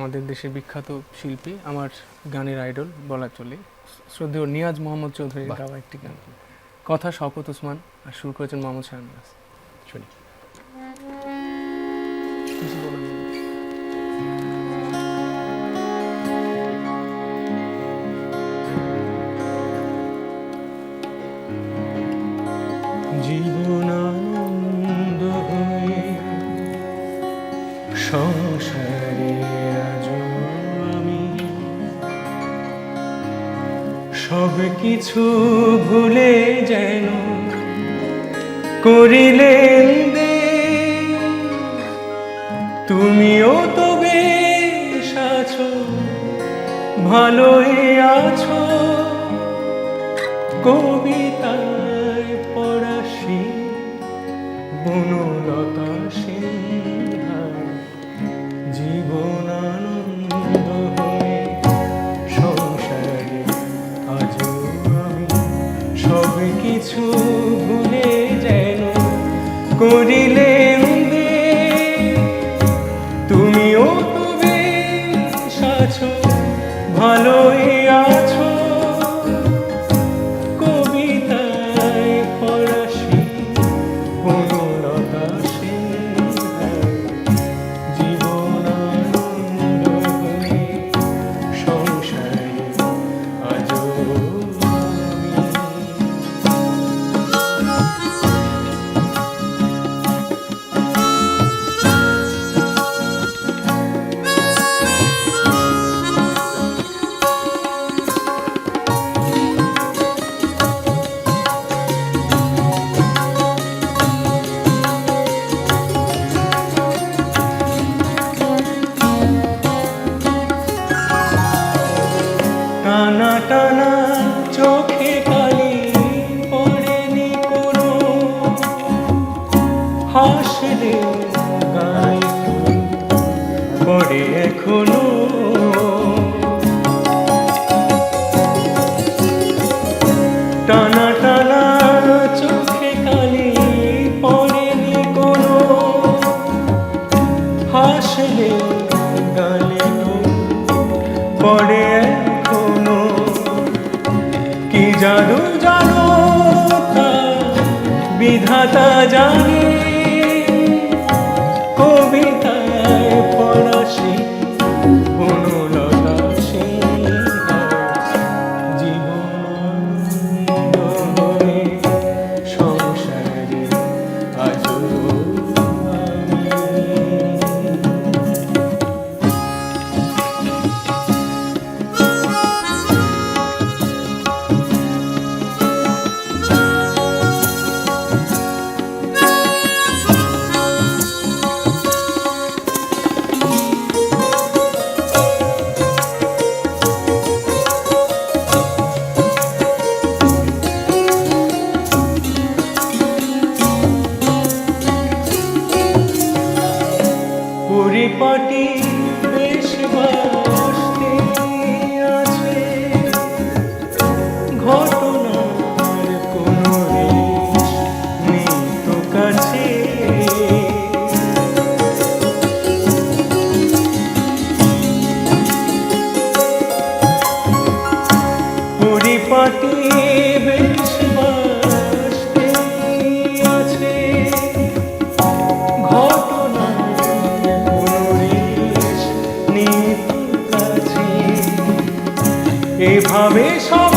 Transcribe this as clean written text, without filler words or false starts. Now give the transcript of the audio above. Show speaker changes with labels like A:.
A: আমাদের দেশের বিখ্যাত শিল্পী, আমার গানের আইডল বলা চলে, শ্রদ্ধেয় নিয়াজ মোহাম্মদ চৌধুরীর গাওয়া একটি গান। কথা শওকত ওসমান আর সুর করেছেন মোহাম্মদ শাহনাজ। শুনি। কিছু বলার নেই। জীবনানন্দ হয়ে সংসারে আজ আমি সব কিছু ভুলে যেন করিলেন দে, তুমিও তো বেশ আছো, ভালোই আছো, কবিতায় পড়াশি বনলতা সিনহা। জীবনানন্দ হয়ে সংসারে আজও আমি সব কিছু ভুলে যেন করিলেন দে, তুমিও তো বেশ আছো, ভালোই আছো, কবিতায় ফরাসি বনলতা সিনহা। জীবনানন্দ হয়ে সংসারে আজও টানা টানা চোখে কালি পড়েনি কোনো, হাসলে গায়ে পড়ে এখনো। টানা টানা চোখে কালি পড়েনি কোনো, হাসলে গালে পড়ে এখনো। কি জাদু জানো তা বিধাতা জানে, কবিতায় ফরাসি বনলতা সিনহা। জীবনানন্দ হয়ে সংসারে আজও আমি। পরিপাটি বেশ বাসতে আছে, ঘটনার কোনো রেশ নেই তো কাছে। পরিপাটি বেশ বাসতে আছে, এভাবে সব